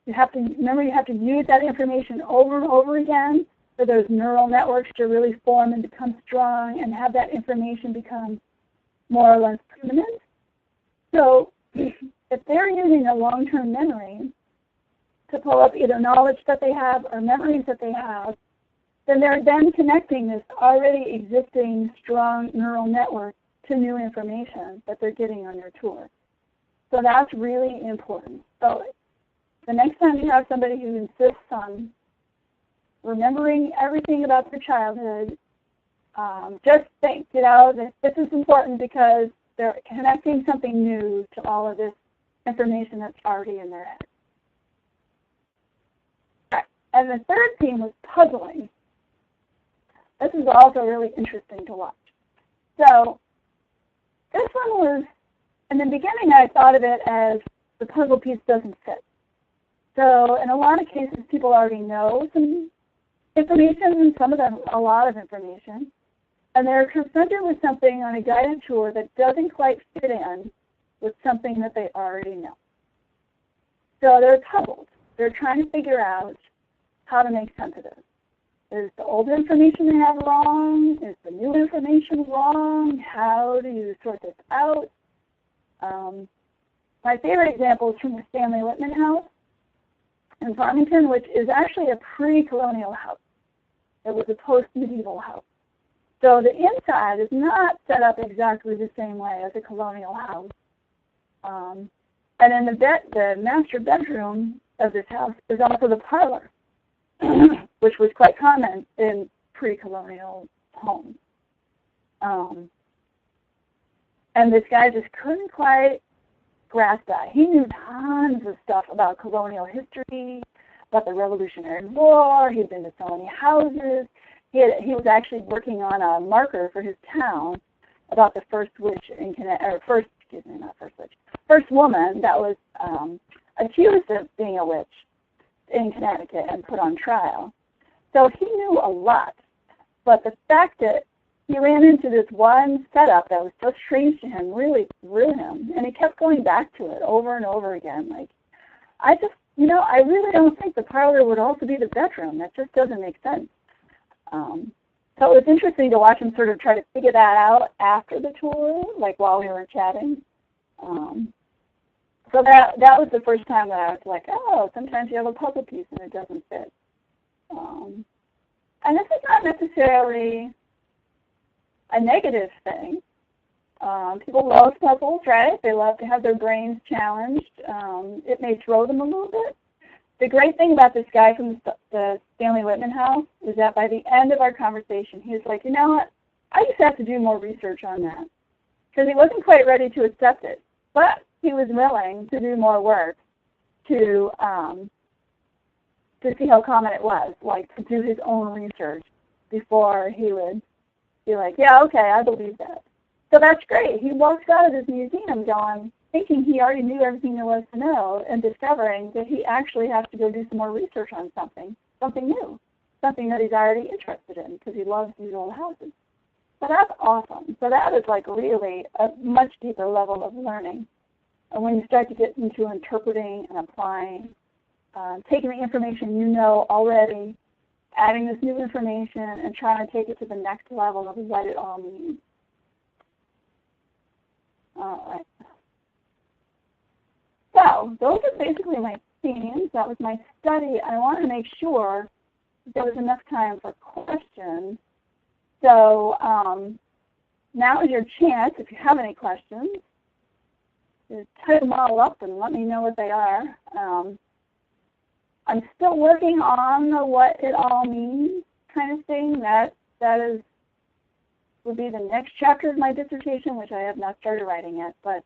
You have to use that information over and over again for those neural networks to really form and become strong and have that information become more or less permanent. So if they're using a long-term memory to pull up either knowledge that they have or memories that they have, then they're then connecting this already existing strong neural network to new information that they're getting on their tour. So that's really important. So the next time you have somebody who insists on remembering everything about their childhood, just think, that this is important because they're connecting something new to all of this information that's already in their head. Right. And the third theme was puzzling. This is also really interesting to watch. So this one was, in the beginning I thought of it as the puzzle piece doesn't fit. So in a lot of cases people already know some information, and some of them a lot of information. And they're confronted with something on a guided tour that doesn't quite fit in with something that they already know. So they're puzzled. They're trying to figure out how to make sense of this. Is the old information they have wrong? Is the new information wrong? How do you sort this out? My favorite example is from the Stanley Whitman house in Farmington, which is actually a pre-colonial house. It was a post-medieval house. So the inside is not set up exactly the same way as a colonial house. And in the master bedroom of this house is also the parlor, which was quite common in pre-colonial homes. And this guy just couldn't quite grasp that. He knew tons of stuff about colonial history, about the Revolutionary War. He'd been to so many houses. He was actually working on a marker for his town about the first witch in Connecticut, first woman that was accused of being a witch in Connecticut and put on trial. So he knew a lot, but the fact that he ran into this one setup that was so strange to him really threw him, and he kept going back to it over and over again. Like, I really don't think the parlor would also be the bedroom. That just doesn't make sense. So it was interesting to watch him sort of try to figure that out after the tour, like while we were chatting. So that was the first time that I was like, oh, sometimes you have a puzzle piece and it doesn't fit. And this is not necessarily a negative thing. People love puzzles, right? They love to have their brains challenged. It may throw them a little bit. The great thing about this guy from the Stanley Whitman House is that by the end of our conversation, he was like, you know what? I just have to do more research on that. Because he wasn't quite ready to accept it. But he was willing to do more work to see how common it was, like to do his own research before he would be like, yeah, okay, I believe that. So that's great. He walks out of this museum going, thinking he already knew everything there was to know, and discovering that he actually has to go do some more research on something new, something that he's already interested in because he loves these old houses. So that's awesome. So that is like really a much deeper level of learning. And when you start to get into interpreting and applying, taking the information you know already, adding this new information, and trying to take it to the next level of what it all means. All right. So those are basically my themes. That was my study. I wanted to make sure there was enough time for questions. So now is your chance, if you have any questions, to type them all up and let me know what they are. I'm still working on the what it all means kind of thing. That would be the next chapter of my dissertation, which I have not started writing yet. But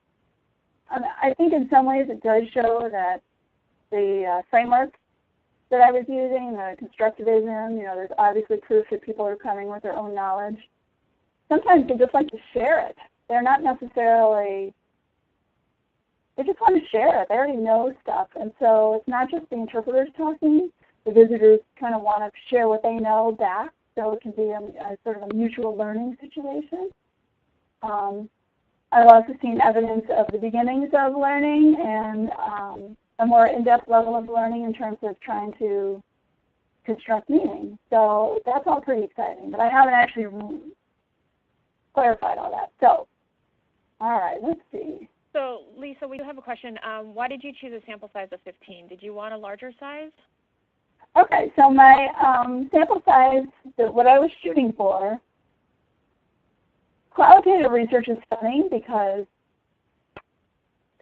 I think in some ways it does show that the framework that I was using, the constructivism, there's obviously proof that people are coming with their own knowledge. Sometimes they just like to share it. They're not necessarily, they just want to share it. They already know stuff. And so it's not just the interpreters talking. The visitors kind of want to share what they know back. So it can be a sort of a mutual learning situation. I've also seen evidence of the beginnings of learning and a more in-depth level of learning in terms of trying to construct meaning. So that's all pretty exciting, but I haven't actually clarified all that. So, all right, let's see. So, Lisa, we do have a question. Why did you choose a sample size of 15? Did you want a larger size? Okay, so my sample size, what I was shooting for, qualitative research is funny because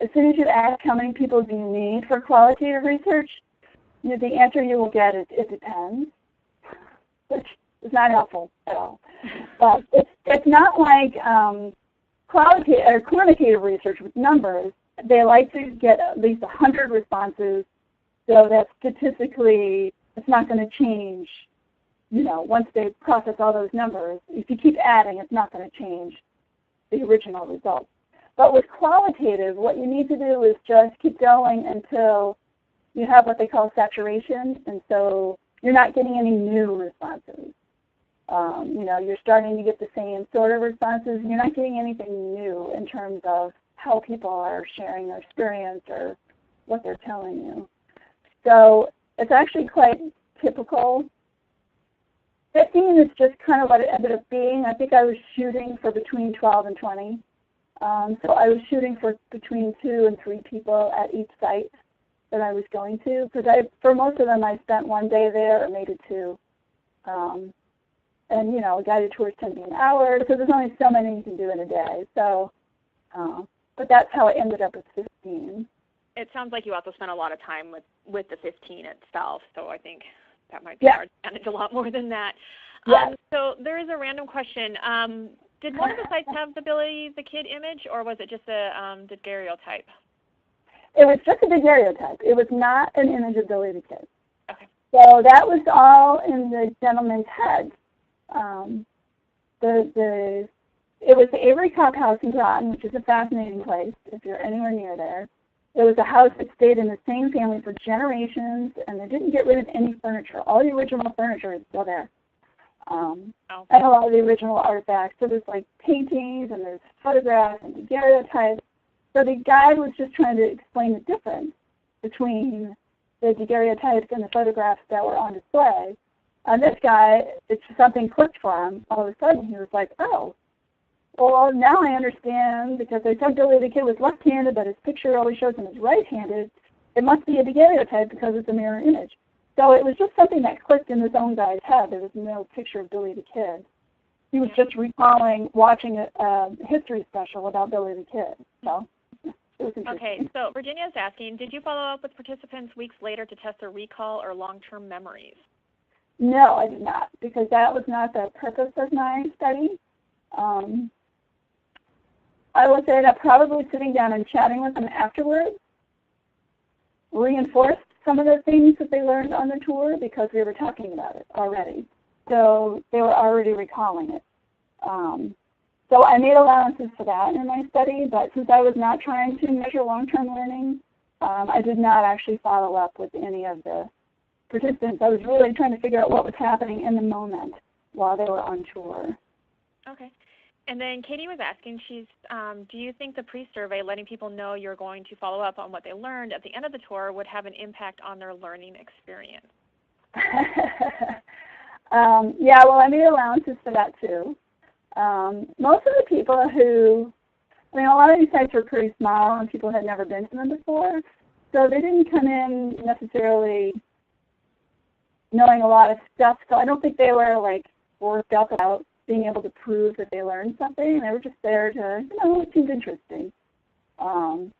as soon as you ask how many people do you need for qualitative research, the answer you will get is it depends, which is not helpful at all. But it's not like qualitative or quantitative research with numbers. They like to get at least 100 responses so that statistically it's not going to change, once they process all those numbers. If you keep adding, it's not going to change the original results. But with qualitative, what you need to do is just keep going until you have what they call saturation, and so you're not getting any new responses. You're starting to get the same sort of responses, and you're not getting anything new in terms of how people are sharing their experience or what they're telling you. So it's actually quite typical. 15 is just kind of what it ended up being. I think I was shooting for between 12 and 20. So I was shooting for between 2 and 3 people at each site that I was going to, because for most of them I spent one day there or maybe 2. And, guided tours tend to be an hour, because there's only so many you can do in a day. So, but that's how it ended up with 15. It sounds like you also spent a lot of time with the 15 itself, so I think that might be hard to manage a lot more than that. Yes. So there is a random question. Did one of the sites have the kid image, or was it just a daguerreotype? It was just a daguerreotype. It was not an image of Billy the Kid. Okay. So that was all in the gentleman's head. It was the Avery Cock House in Groton, which is a fascinating place if you're anywhere near there. It was a house that stayed in the same family for generations, and they didn't get rid of any furniture. All the original furniture is still there. And a lot of the original artifacts. So there's like paintings, and there's photographs and daguerreotypes. So the guide was just trying to explain the difference between the daguerreotypes and the photographs that were on display. And this guy, it's something clicked for him. All of a sudden, he was like, oh, well, now I understand, because they said Billy the Kid was left-handed, but his picture always shows him as right-handed. It must be a daguerreotype because it's a mirror image. So it was just something that clicked in his own guy's head. There was no picture of Billy the Kid. He was just recalling watching a history special about Billy the Kid. So it was interesting. Okay, so Virginia is asking, did you follow up with participants weeks later to test their recall or long-term memories? No, I did not, because that was not the purpose of my study. I will say that probably sitting down and chatting with them afterwards reinforced some of the things that they learned on the tour, because we were talking about it already. So they were already recalling it. So I made allowances for that in my study, but since I was not trying to measure long-term learning, I did not actually follow up with any of the participants. I was really trying to figure out what was happening in the moment while they were on tour. Okay. And then Katie was asking, do you think the pre-survey, letting people know you're going to follow up on what they learned at the end of the tour, would have an impact on their learning experience? Yeah, well, I made allowances for that too. Most of the people who, a lot of these sites were pretty small and people had never been to them before, so they didn't come in necessarily knowing a lot of stuff, so I don't think they were worked up about being able to prove that they learned something. They were just there to, it seemed interesting. And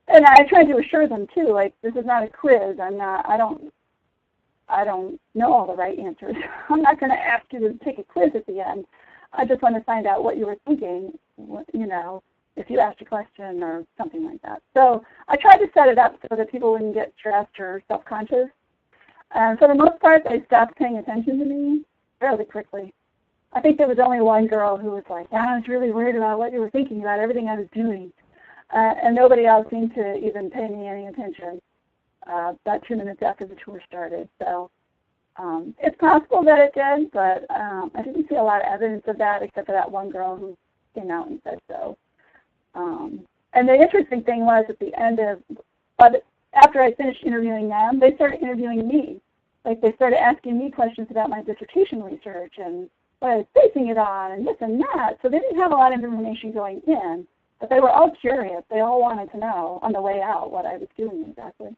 I tried to assure them too, this is not a quiz. I don't know all the right answers. I'm not going to ask you to take a quiz at the end. I just want to find out what you were thinking, if you asked a question or something like that. So I tried to set it up so that people wouldn't get stressed or self-conscious. And for the most part, they stopped paying attention to me fairly quickly. I think there was only one girl who was like, I was really worried about what you were thinking about everything I was doing. And nobody else seemed to even pay me any attention about 2 minutes after the tour started. So it's possible that it did, but I didn't see a lot of evidence of that except for that one girl who came out and said so. And the interesting thing was at the end after I finished interviewing them, they started interviewing me. They started asking me questions about my dissertation research and what I was basing it on and this and that. So they didn't have a lot of information going in, but they were all curious. They all wanted to know on the way out what I was doing exactly.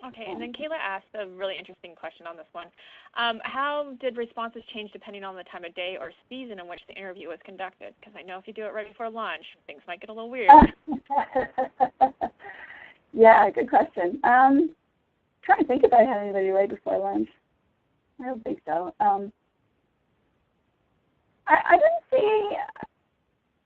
Okay, and then Kayla asked a really interesting question on this one. How did responses change depending on the time of day or season in which the interview was conducted? Because I know if you do it right before lunch, things might get a little weird. Yeah, good question. Trying to think if I had anybody right before lunch. I don't think so. I didn't see,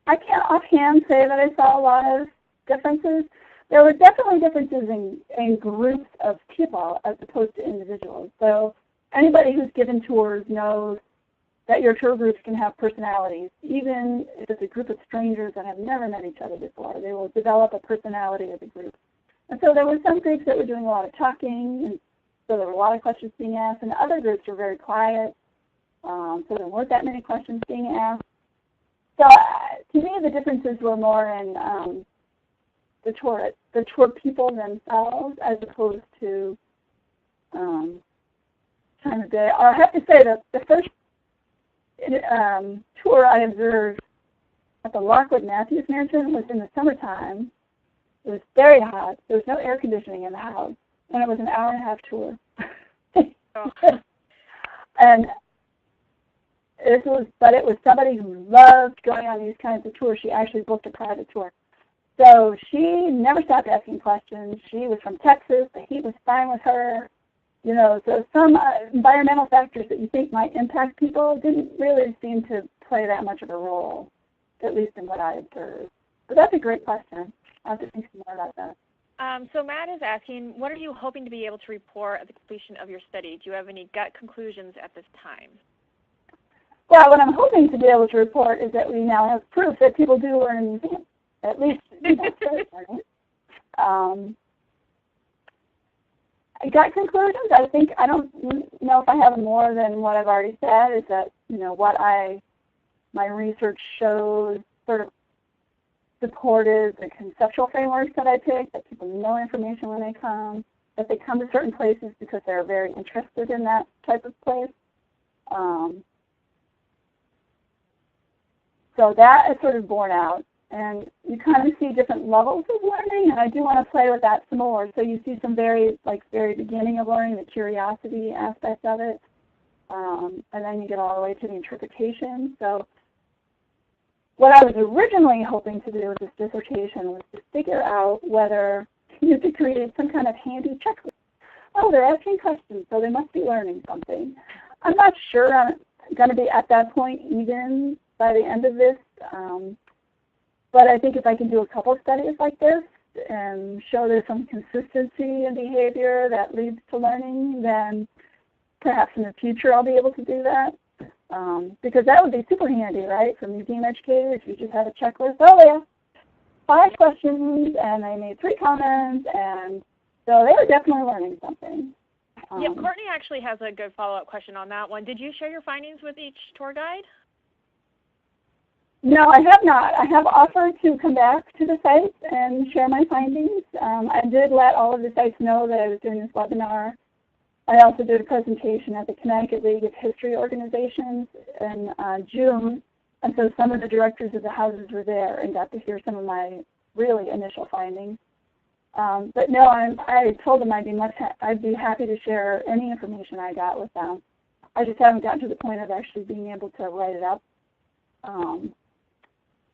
I can't offhand say that I saw a lot of differences. There were definitely differences in groups of people as opposed to individuals. So anybody who's given tours knows that your tour groups can have personalities. Even if it's a group of strangers that have never met each other before, they will develop a personality as a group. And so there were some groups that were doing a lot of talking, and so there were a lot of questions being asked, and other groups were very quiet, so there weren't that many questions being asked. So to me, the differences were more in the tour people themselves as opposed to time of day. I have to say that the first tour I observed at the Lockwood Matthews Mansion was in the summertime. It was very hot. There was no air conditioning in the house, and it was an hour-and-a-half tour. And it was somebody who loved going on these kinds of tours. She actually booked a private tour. So she never stopped asking questions. She was from Texas. The heat was fine with her. So some environmental factors that you think might impact people didn't really seem to play that much of a role, at least in what I observed. But that's a great question. I have to think some more about that. So Matt is asking, what are you hoping to be able to report at the completion of your study? Do you have any gut conclusions at this time? Well, what I'm hoping to be able to report is that we now have proof that people do learn in museums, at least gut conclusions, I don't know if I have more than what I've already said, is that, my research shows sort of supported the conceptual frameworks that I picked, that people know information when they come, that they come to certain places because they're very interested in that type of place. So that is sort of borne out. And you kind of see different levels of learning, and I do want to play with that some more. So you see some very beginning of learning, the curiosity aspect of it, and then you get all the way to the interpretation. So what I was originally hoping to do with this dissertation was to figure out whether you could create some kind of handy checklist. Oh, they're asking questions, so they must be learning something. I'm not sure I'm going to be at that point even by the end of this. But I think if I can do a couple of studies like this and show there's some consistency in behavior that leads to learning, then perhaps in the future I'll be able to do that. Because that would be super handy, right, for museum educators. You just have a checklist. Oh, yeah, 5 questions, and they made 3 comments, and so they were definitely learning something. Yep, Courtney actually has a good follow-up question on that one. Did you share your findings with each tour guide? No, I have not. I have offered to come back to the site and share my findings. I did let all of the sites know that I was doing this webinar. I also did a presentation at the Connecticut League of History Organizations in June, and so some of the directors of the houses were there and got to hear some of my really initial findings. But no, I told them I'd be happy to share any information I got with them. I just haven't gotten to the point of actually being able to write it up.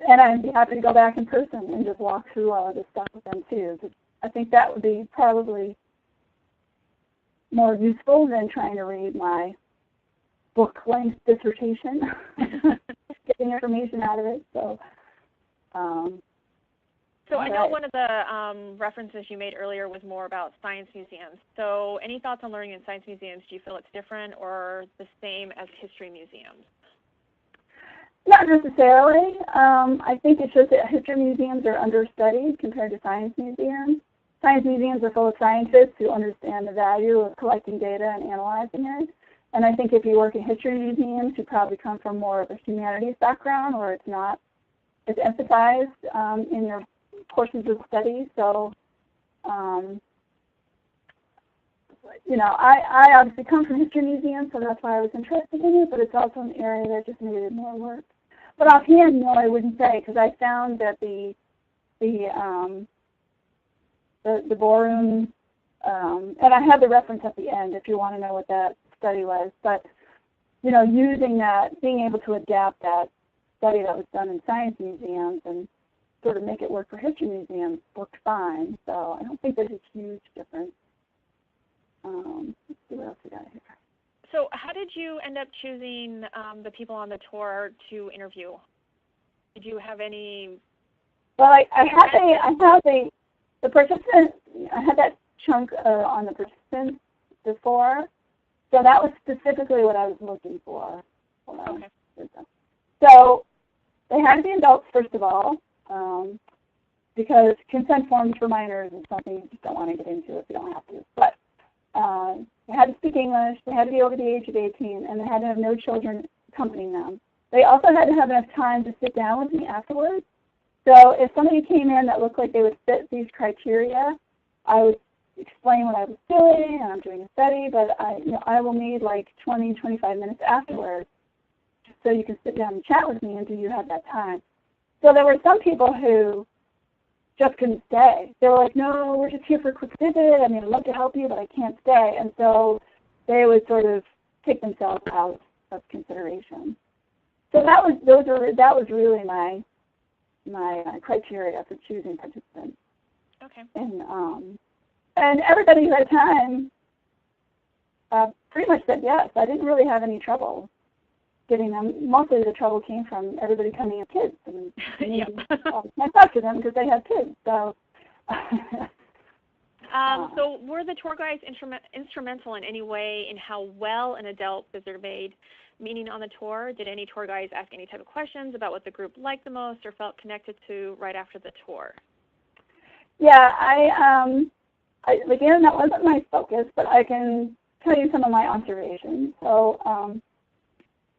And I'd be happy to go back in person and just walk through all of this stuff with them too. I think that would be probably more useful than trying to read my book-length dissertation, getting information out of it. So I know one of the references you made earlier was more about science museums. So any thoughts on learning in science museums? Do you feel it's different or the same as history museums? Not necessarily. I think it's just that history museums are understudied compared to science museums. Science museums are full of scientists who understand the value of collecting data and analyzing it. And I think if you work in history museums, you probably come from more of a humanities background where it's not as emphasized in your courses of study. So, you know, I obviously come from history museums, so that's why I was interested in it, but it's also an area that just needed more work. But offhand, no, I wouldn't say, because I found that the ballroom, and I have the reference at the end if you want to know what that study was, but, you know, using that, being able to adapt that study that was done in science museums and sort of make it work for history museums worked fine. So I don't think there's a huge difference. Let's see what else we got here. So how did you end up choosing the people on the tour to interview? Did you have any? Well, I had the participant. I had that chunk on the participants before, so that was specifically what I was looking for. Okay. So they had to be adults first of all, because consent forms for minors is something you just don't want to get into if you don't have to. But they had to speak English, they had to be over the age of 18, and they had to have no children accompanying them. They also had to have enough time to sit down with me afterwards. So if somebody came in that looked like they would fit these criteria, I would explain what I was doing, and I'm doing a study, but I will need like 20, 25 minutes afterwards so you can sit down and chat with me, and do you have that time? So there were some people who just couldn't stay. They were like, no, we're just here for a quick visit. I mean, I'd love to help you, but I can't stay. And so they would sort of take themselves out of consideration. So that was really my criteria for choosing participants. Okay. And everybody who had time pretty much said yes. I didn't really have any trouble getting them. Mostly the trouble came from everybody coming with kids. And I talked to them because they had kids. So, so were the tour guides instrumental in any way in how well an adult visitor made meaning on the tour? Did any tour guides ask any type of questions about what the group liked the most or felt connected to right after the tour? Yeah, again, that wasn't my focus, but I can tell you some of my observations. So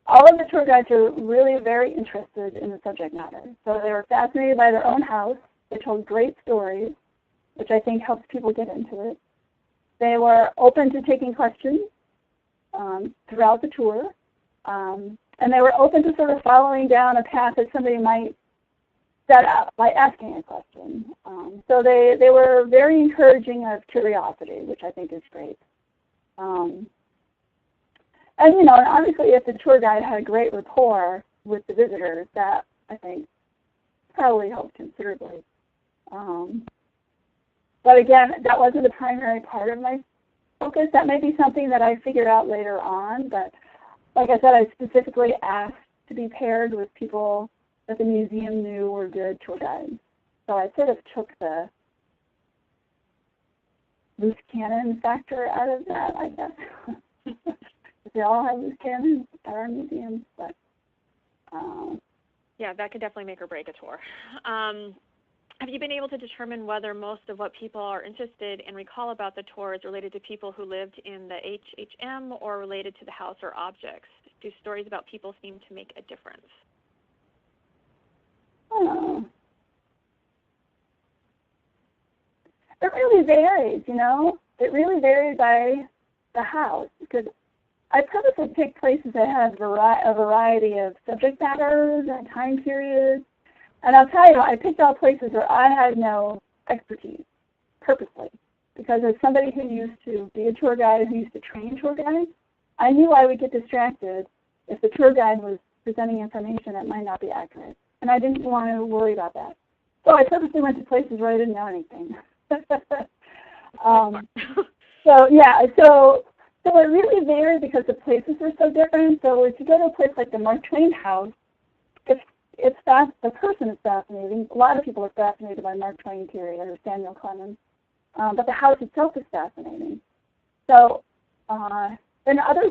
all of the tour guides are really very interested in the subject matter. So they were fascinated by their own house. They told great stories, which I think helps people get into it. They were open to taking questions throughout the tour. And they were open to sort of following down a path that somebody might set up by asking a question. So they were very encouraging of curiosity, which I think is great. And, and obviously if the tour guide had a great rapport with the visitors, that, I think, probably helped considerably. But again, that wasn't the primary part of my focus. That may be something that I figured out later on, but like I said, I specifically asked to be paired with people that the museum knew were good tour guides. So I sort of took the loose cannon factor out of that, I guess. They all have loose cannons at our museums, but yeah, that could definitely make or break a tour. Have you been able to determine whether most of what people are interested in recall about the tour is related to people who lived in the HHM or related to the house or objects? Do stories about people seem to make a difference? Oh. It really varies, It really varies by the house, because I purposely pick places that have a variety of subject matters and time periods. And I'll tell you, I picked out places where I had no expertise, purposely, because as somebody who used to be a tour guide, who used to train tour guides, I knew I would get distracted if the tour guide was presenting information that might not be accurate. And I didn't want to worry about that. So I purposely went to places where I didn't know anything. So it really varied because the places were so different. So if you go to a place like the Mark Twain house, the person is fascinating. A lot of people are fascinated by Mark Twain period or Samuel Clemens, but the house itself is fascinating. So in other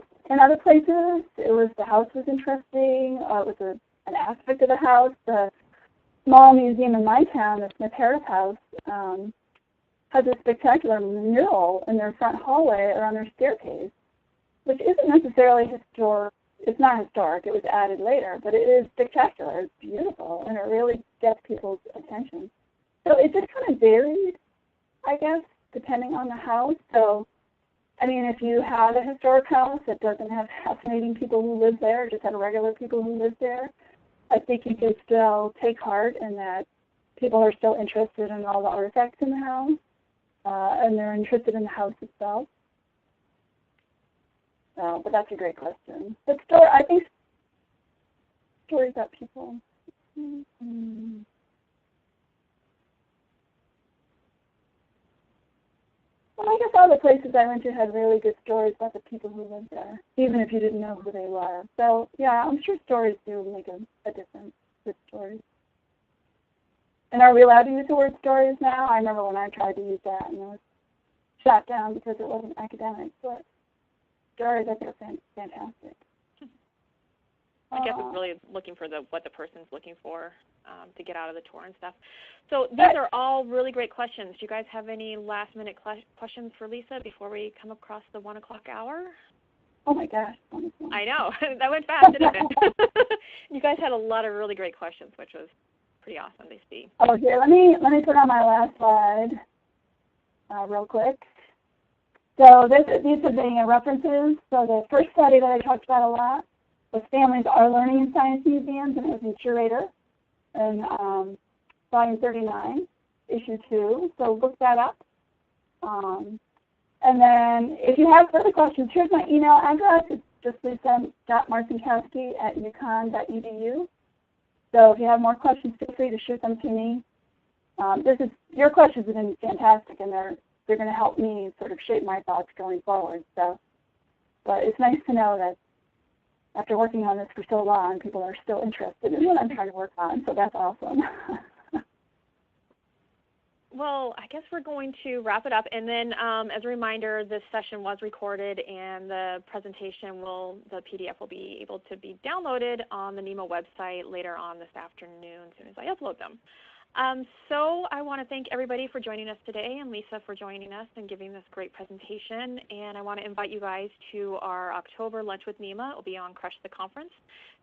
places, the house was interesting. It was an aspect of the house. The small museum in my town, the Smith Harris House, has a spectacular mural in their front hallway or on their staircase, which isn't necessarily historic. It's not historic. It was added later, but it is spectacular. It's beautiful, and it really gets people's attention. So it just kind of varied, I guess, depending on the house. So, I mean, if you have a historic house that doesn't have fascinating people who live there, just have regular people who live there, I think you can still take heart in that people are still interested in all the artifacts in the house, and they're interested in the house itself. But that's a great question. But I think stories about people. Mm-hmm. Well, I guess all the places I went to had really good stories about the people who lived there, even if you didn't know who they were. So, yeah, I'm sure stories do make a difference, good stories. And are we allowed to use the word stories now? I remember when I tried to use that, and it was shot down because it wasn't academic. But stories, I think, are fantastic. I guess it's really looking for what the person's looking for to get out of the tour and stuff. So these are all really great questions. Do you guys have any last-minute questions for Lisa before we come across the 1 o'clock hour? Oh, my gosh. I know. That went fast, didn't it? You guys had a lot of really great questions, which was pretty awesome to see. Oh, here, let me put on my last slide real quick. So these are the references. So the first study that I talked about a lot was Families Are Learning in Science Museums, and it was in Curator in volume 39, issue 2. So look that up. And then if you have further questions, here's my email address. It's just lisa.marcinkowski@uconn.edu. So if you have more questions, feel free to shoot them to me. Your questions have been fantastic, and they're going to help me sort of shape my thoughts going forward. So, but it's nice to know that after working on this for so long, people are still interested in what I'm trying to work on. So that's awesome. Well, I guess we're going to wrap it up. And then as a reminder, this session was recorded, and the presentation the PDF will be able to be downloaded on the NEMA website later on this afternoon as soon as I upload them. So I want to thank everybody for joining us today, and Lisa for joining us and giving this great presentation. And I want to invite you guys to our October Lunch with NEMA. It will be on Crush the Conference,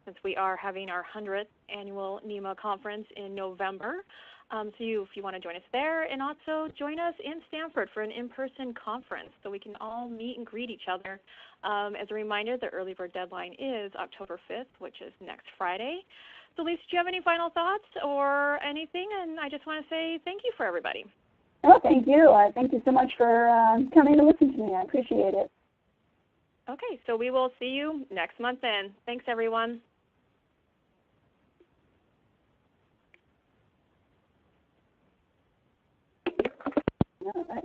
since we are having our 100th annual NEMA conference in November. So if you want to join us there, and also join us in Stanford for an in-person conference so we can all meet and greet each other. As a reminder, the early bird deadline is October 5th, which is next Friday. So Lisa, do you have any final thoughts or anything? And I just want to say thank you for everybody. Oh, thank you. Thank you so much for coming to listen to me. I appreciate it. Okay, so we will see you next month then. Thanks, everyone. All right.